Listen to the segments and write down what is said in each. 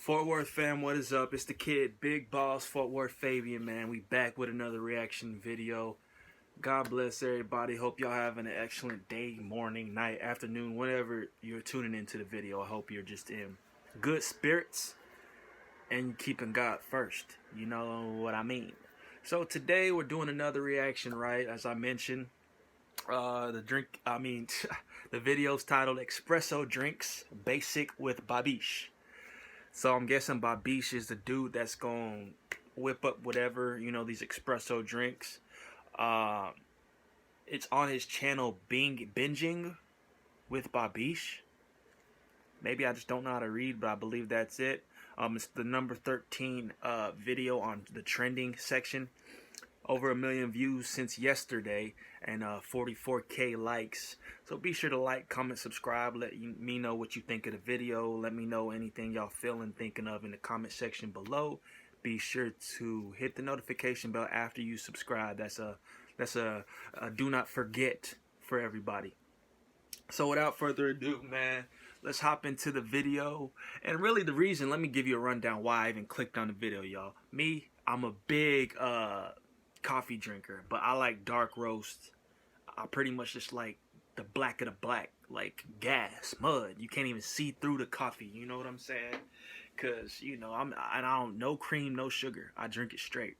Fort Worth fam, what is up? It's the kid, Big Boss, Fort Worth Fabian, man. We back with another reaction video. God bless everybody. Hope y'all having an excellent day, morning, night, afternoon, whenever you're tuning into the video. I hope you're just in good spirits and keeping God first. You know what I mean? So today we're doing another reaction, right? As I mentioned, the video's titled Espresso Drinks Basic with Babish. So I'm guessing Babish is the dude that's gonna whip up whatever, you know, these espresso drinks. It's on his channel, Binging with Babish. Maybe I just don't know how to read, but I believe that's it. It's the number 13 video on the trending section. Over 1 million views since yesterday and 44K likes. So be sure to like, comment, subscribe. Let me know what you think of the video. Let me know anything y'all feeling, thinking of in the comment section below. Be sure to hit the notification bell after you subscribe. That's a do not forget for everybody. So without further ado, man, let's hop into the video. And really the reason, let me give you a rundown why I even clicked on the video, y'all. Me, I'm a big coffee drinker, but I like dark roast. I pretty much just like the black of the black, like gas, mud. You can't even see through the coffee, you know what I'm saying? Cause you know I don't, no cream, no sugar. I drink it straight.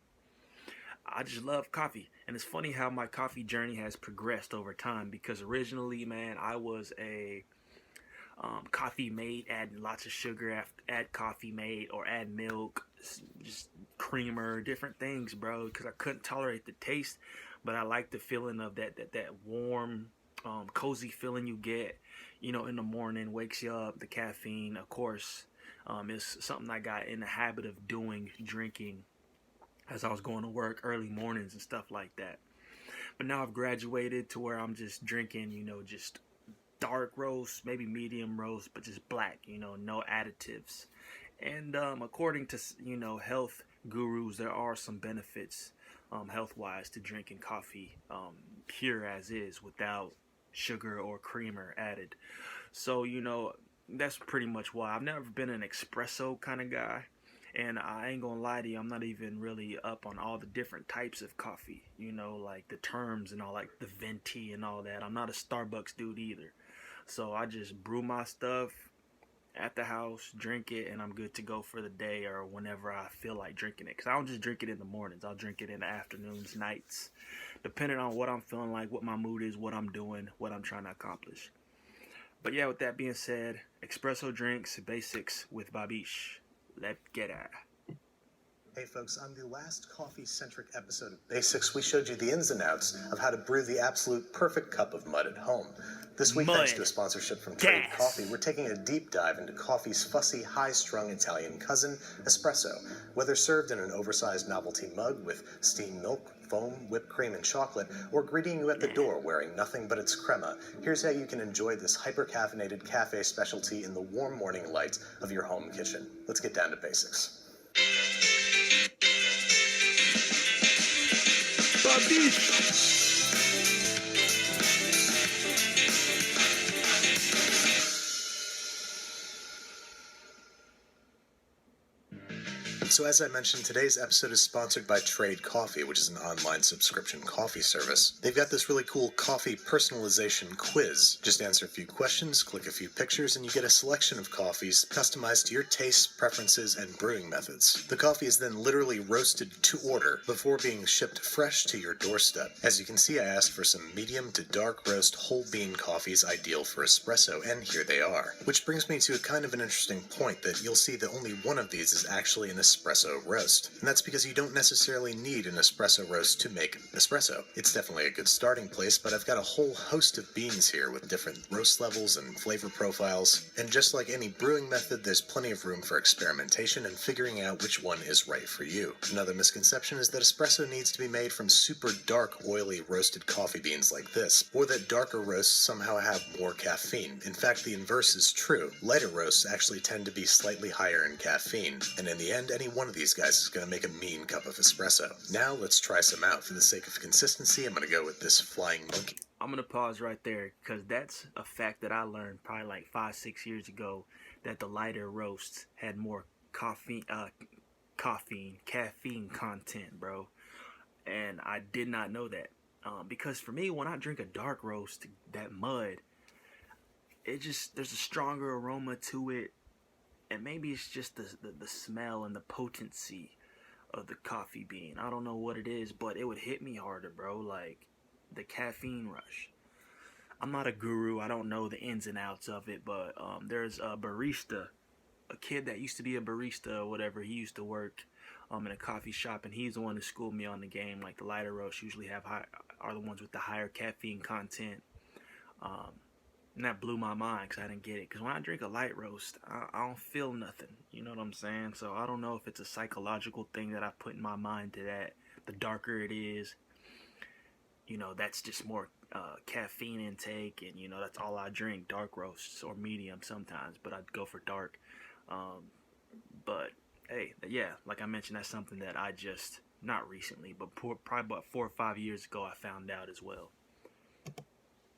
I just love coffee, and it's funny how my coffee journey has progressed over time. Because originally, man, I was a coffee mate, add lots of sugar, add coffee mate, or add milk, just creamer, different things, bro, because I couldn't tolerate the taste, but I like the feeling of that warm, cozy feeling you get, you know, in the morning, wakes you up. The caffeine, of course, is something I got in the habit of doing, drinking, as I was going to work early mornings and stuff like that. But now I've graduated to where I'm just drinking, you know, just dark roast, maybe medium roast, but just black, you know, no additives. And according to, you know, health gurus, there are some benefits health-wise to drinking coffee pure as is, without sugar or creamer added. So, you know, that's pretty much why. I've never been an espresso kind of guy. And I ain't gonna lie to you, I'm not even really up on all the different types of coffee, you know, like the terms and all, like the venti and all that. I'm not a Starbucks dude either. So I just brew my stuff at the house, drink it, and I'm good to go for the day or whenever I feel like drinking it. Because I don't just drink it in the mornings. I'll drink it in the afternoons, nights, depending on what I'm feeling like, what my mood is, what I'm doing, what I'm trying to accomplish. But yeah, with that being said, espresso drinks, basics with Babish. Let's get at it. Hey folks, on the last coffee-centric episode of Basics, we showed you the ins and outs of how to brew the absolute perfect cup of mud at home. This week, thanks to a sponsorship from Trade Coffee, we're taking a deep dive into coffee's fussy, high-strung Italian cousin, espresso. Whether served in an oversized novelty mug with steamed milk, foam, whipped cream, and chocolate, or greeting you at the door wearing nothing but its crema, here's how you can enjoy this hyper-caffeinated cafe specialty in the warm morning light of your home kitchen. Let's get down to basics. Babish. So as I mentioned, today's episode is sponsored by Trade Coffee, which is an online subscription coffee service. They've got this really cool coffee personalization quiz. Just answer a few questions, click a few pictures, and you get a selection of coffees customized to your tastes, preferences, and brewing methods. The coffee is then literally roasted to order before being shipped fresh to your doorstep. As you can see, I asked for some medium to dark roast whole bean coffees ideal for espresso, and here they are. Which brings me to a kind of an interesting point, that you'll see that only one of these is actually an espresso roast. And that's because you don't necessarily need an espresso roast to make espresso. It's definitely a good starting place, but I've got a whole host of beans here with different roast levels and flavor profiles. And just like any brewing method, there's plenty of room for experimentation and figuring out which one is right for you. Another misconception is that espresso needs to be made from super dark, oily, roasted coffee beans like this, or that darker roasts somehow have more caffeine. In fact, the inverse is true. Lighter roasts actually tend to be slightly higher in caffeine, and in the end, any one of these guys is going to make a mean cup of espresso. Now let's try some out. For the sake of consistency, I'm going to go with this Flying Monkey. I'm going to pause right there because that's a fact that I learned probably like 5-6 years ago, that the lighter roasts had more caffeine content, bro. And I did not know that. Because for me, when I drink a dark roast, that mud, there's a stronger aroma to it, and maybe it's just the smell and the potency of the coffee bean. I don't know what it is, but it would hit me harder, bro. Like the caffeine rush. I'm not a guru. I don't know the ins and outs of it, but there's a barista, a kid that used to be a barista or whatever. He used to work in a coffee shop, and he's the one who schooled me on the game. Like the lighter roasts usually are the ones with the higher caffeine content. And that blew my mind because I didn't get it. Because when I drink a light roast, I don't feel nothing. You know what I'm saying? So I don't know if it's a psychological thing that I put in my mind to that. The darker it is, that's just more caffeine intake. And, that's all I drink. Dark roasts or medium sometimes. But I'd go for dark. But, hey, yeah, like I mentioned, that's something that I just, not recently, but probably about 4 or 5 years ago, I found out as well.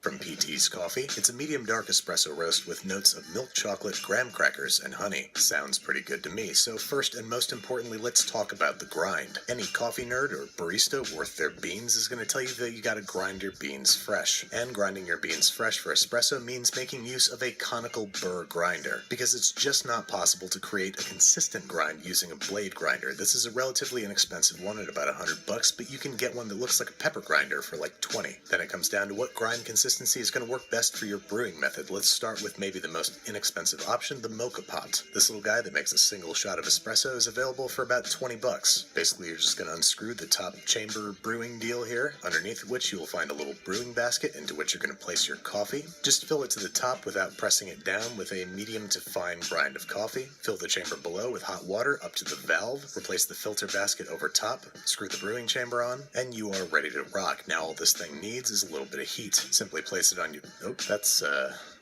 From PT's Coffee, it's a medium dark espresso roast with notes of milk chocolate, graham crackers, and honey. Sounds pretty good to me, so first and most importantly, let's talk about the grind. Any coffee nerd or barista worth their beans is going to tell you that you gotta grind your beans fresh. And grinding your beans fresh for espresso means making use of a conical burr grinder, because it's just not possible to create a consistent grind using a blade grinder. This is a relatively inexpensive one at about $100, but you can get one that looks like a pepper grinder for like $20. Then it comes down to what grind consistency is going to work best for your brewing method. Let's start with maybe the most inexpensive option, the Moka Pot. This little guy that makes a single shot of espresso is available for about $20. Basically, you're just going to unscrew the top chamber brewing deal here, underneath which you will find a little brewing basket into which you're going to place your coffee. Just fill it to the top without pressing it down with a medium to fine grind of coffee. Fill the chamber below with hot water up to the valve. Replace the filter basket over top. Screw the brewing chamber on, and you are ready to rock. Now all this thing needs is a little bit of heat. Simply place it on your... Oh,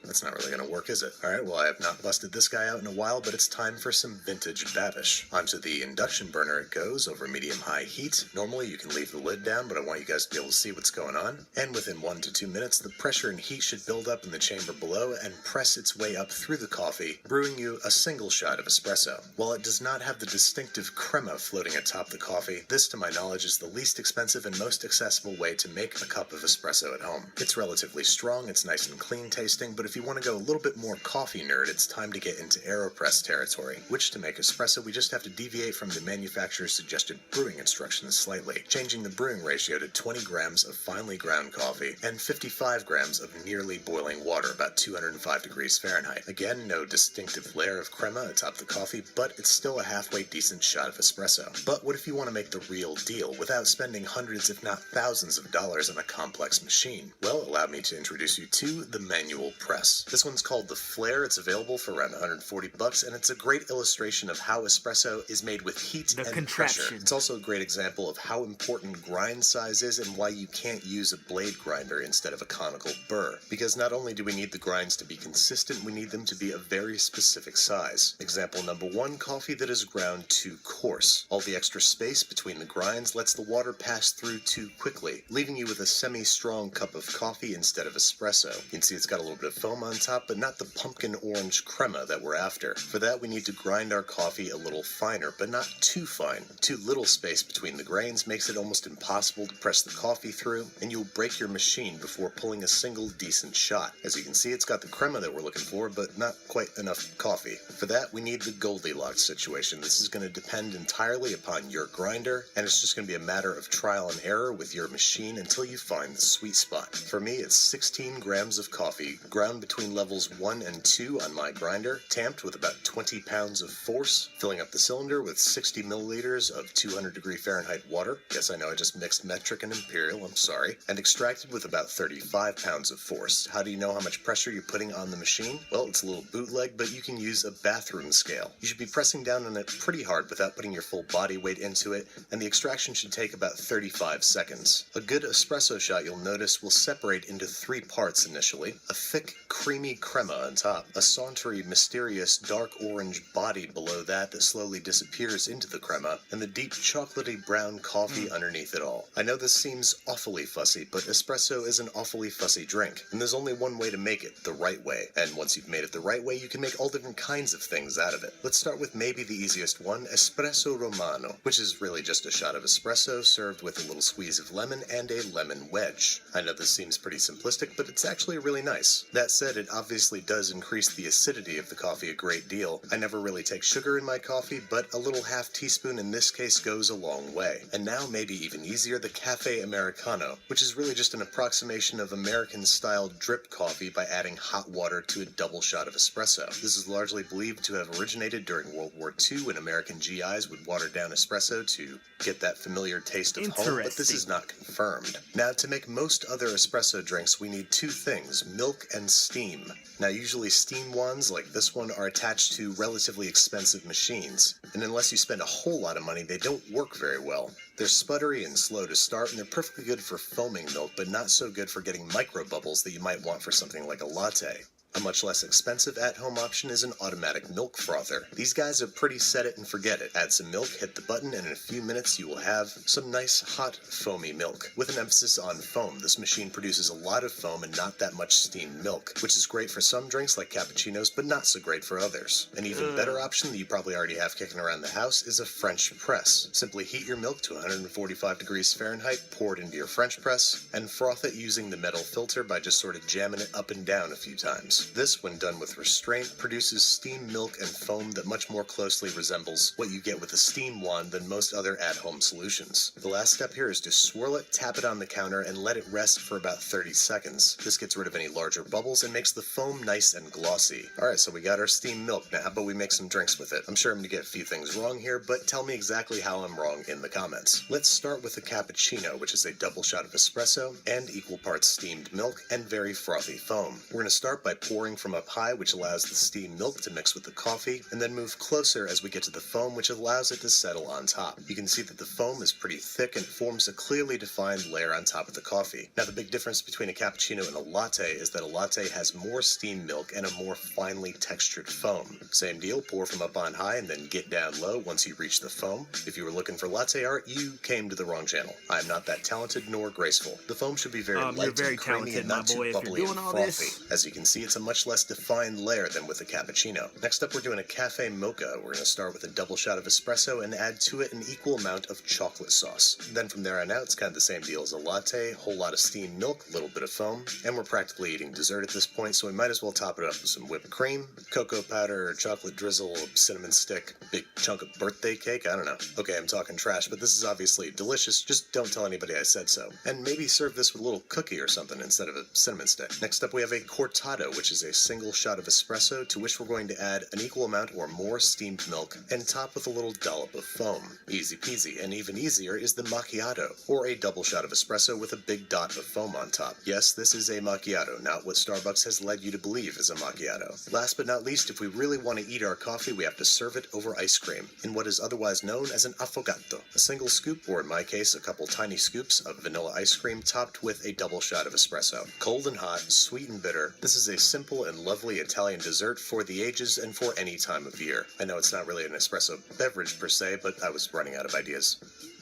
that's not really going to work, is it? Alright, well, I have not busted this guy out in a while, but it's time for some vintage Babish. Onto the induction burner it goes, over medium-high heat. Normally, you can leave the lid down, but I want you guys to be able to see what's going on. And within 1 to 2 minutes, the pressure and heat should build up in the chamber below and press its way up through the coffee, brewing you a single shot of espresso. While it does not have the distinctive crema floating atop the coffee, this, to my knowledge, is the least expensive and most accessible way to make a cup of espresso at home. It's relatively strong, it's nice and clean tasting, but if you want to go a little bit more coffee nerd, it's time to get into Aeropress territory, which to make espresso we just have to deviate from the manufacturer's suggested brewing instructions slightly, changing the brewing ratio to 20 grams of finely ground coffee and 55 grams of nearly boiling water, about 205 degrees Fahrenheit. Again, no distinctive layer of crema atop the coffee, but it's still a halfway decent shot of espresso. But what if you want to make the real deal without spending hundreds if not thousands of dollars on a complex machine? Well, allow me to introduce you to the manual press. This one's called the Flare. It's available for around $140, and it's a great illustration of how espresso is made with heat and pressure. It's also a great example of how important grind size is and why you can't use a blade grinder instead of a conical burr. Because not only do we need the grinds to be consistent, we need them to be a very specific size. Example number 1, coffee that is ground too coarse. All the extra space between the grinds lets the water pass through too quickly, leaving you with a semi-strong cup of coffee instead of espresso. You can see it's got a little bit of foam on top, but not the pumpkin orange crema that we're after. For that, we need to grind our coffee a little finer, but not too fine. Too little space between the grains makes it almost impossible to press the coffee through, and you'll break your machine before pulling a single decent shot. As you can see, it's got the crema that we're looking for, but not quite enough coffee. For that, we need the Goldilocks situation. This is going to depend entirely upon your grinder, and it's just going to be a matter of trial and error with your machine until you find the sweet spot. For me, it's 16 grams of coffee, ground between levels 1 and 2 on my grinder, tamped with about 20 pounds of force, filling up the cylinder with 60 milliliters of 200 degree Fahrenheit water. Yes, I know I just mixed metric and imperial, I'm sorry. And extracted with about 35 pounds of force. How do you know how much pressure you're putting on the machine? Well, it's a little bootleg, but you can use a bathroom scale. You should be pressing down on it pretty hard without putting your full body weight into it, and the extraction should take about 35 seconds. A good espresso shot, you'll notice, will separate into 3 parts initially: a thick, creamy crema on top, a sauntery, mysterious, dark orange body below that slowly disappears into the crema, and the deep chocolatey brown coffee underneath it all. I know this seems awfully fussy, but espresso is an awfully fussy drink, and there's only one way to make it, the right way. And once you've made it the right way, you can make all different kinds of things out of it. Let's start with maybe the easiest one, espresso romano, which is really just a shot of espresso served with a little squeeze of lemon and a lemon wedge. I know this seems pretty simplistic, but it's actually really nice. That said, it obviously does increase the acidity of the coffee a great deal. I never really take sugar in my coffee, but a little half teaspoon in this case goes a long way. And now, maybe even easier, the Cafe Americano, which is really just an approximation of American-style drip coffee by adding hot water to a double shot of espresso. This is largely believed to have originated during World War II when American GIs would water down espresso to get that familiar taste of home, but this is not confirmed. Now, to make most other espresso drinks, we need two things, milk and steam. Now, usually steam wands like this one are attached to relatively expensive machines, and unless you spend a whole lot of money, they don't work very well. They're sputtery and slow to start, and they're perfectly good for foaming milk, but not so good for getting micro bubbles that you might want for something like a latte. A much less expensive at-home option is an automatic milk frother. These guys are pretty set it and forget it. Add some milk, hit the button, and in a few minutes you will have some nice, hot, foamy milk. With an emphasis on foam, this machine produces a lot of foam and not that much steamed milk, which is great for some drinks like cappuccinos, but not so great for others. An even better option that you probably already have kicking around the house is a French press. Simply heat your milk to 145 degrees Fahrenheit, pour it into your French press, and froth it using the metal filter by just sort of jamming it up and down a few times. This, when done with restraint, produces steamed milk and foam that much more closely resembles what you get with a steam wand than most other at-home solutions. The last step here is to swirl it, tap it on the counter, and let it rest for about 30 seconds. This gets rid of any larger bubbles and makes the foam nice and glossy. Alright, so we got our steamed milk. Now how about we make some drinks with it? I'm sure I'm going to get a few things wrong here, but tell me exactly how I'm wrong in the comments. Let's start with the cappuccino, which is a double shot of espresso and equal parts steamed milk and very frothy foam. We're going to start by pouring from up high, which allows the steamed milk to mix with the coffee, and then move closer as we get to the foam, which allows it to settle on top. You can see that the foam is pretty thick and forms a clearly defined layer on top of the coffee. Now, the big difference between a cappuccino and a latte is that a latte has more steamed milk and a more finely textured foam. Same deal, pour from up on high and then get down low once you reach the foam. If you were looking for latte art, you came to the wrong channel. I'm not that talented nor graceful. The foam should be very light and creamy and not too bubbly and frothy. As you can see, it's a much less defined layer than with a cappuccino. Next up, we're doing a cafe mocha. We're going to start with a double shot of espresso and add to it an equal amount of chocolate sauce. Then from there on out, it's kind of the same deal as a latte, whole lot of steamed milk, a little bit of foam, and we're practically eating dessert at this point, so we might as well top it up with some whipped cream, cocoa powder, chocolate drizzle, cinnamon stick, big chunk of birthday cake, I don't know. Okay, I'm talking trash, but this is obviously delicious, just don't tell anybody I said so. And maybe serve this with a little cookie or something instead of a cinnamon stick. Next up, we have a cortado, which is a single shot of espresso to which we're going to add an equal amount or more steamed milk and top with a little dollop of foam. Easy peasy, and even easier is the macchiato, or a double shot of espresso with a big dot of foam on top. Yes, this is a macchiato, not what Starbucks has led you to believe is a macchiato. Last but not least, if we really want to eat our coffee, we have to serve it over ice cream, in what is otherwise known as an affogato. A single scoop, or in my case, a couple tiny scoops of vanilla ice cream topped with a double shot of espresso. Cold and hot, sweet and bitter, this is a simple and lovely Italian dessert for the ages and for any time of year. I know it's not really an espresso beverage per se, but I was running out of ideas.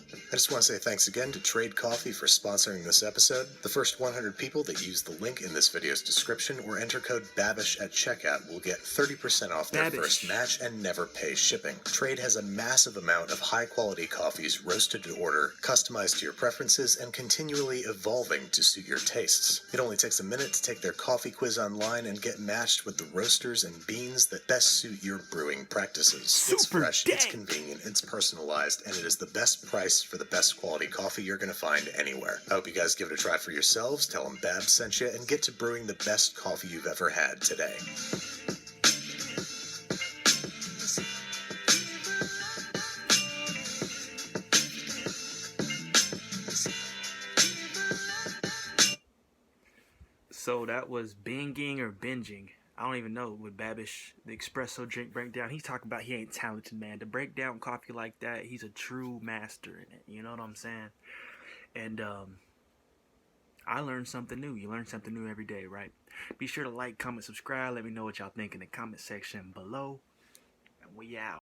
I just want to say thanks again to Trade Coffee for sponsoring this episode. The first 100 people that use the link in this video's description or enter code Babish at checkout will get 30% off their first match and never pay shipping. Trade has a massive amount of high-quality coffees roasted to order, customized to your preferences, and continually evolving to suit your tastes. It only takes a minute to take their coffee quiz online and get matched with the roasters and beans that best suit your brewing practices. It's fresh, it's convenient, it's personalized, and it is the best price for the best quality coffee you're going to find anywhere. I hope you guys give it a try for yourselves, tell them Babs sent you, and get to brewing the best coffee you've ever had today. So that was binging or binging. I don't even know with Babish, the espresso drink breakdown. He's talking about he ain't talented, man. To break down coffee like that, he's a true master in it. You know what I'm saying? And I learned something new. You learn something new every day, right? Be sure to like, comment, subscribe. Let me know what y'all think in the comment section below. And we out.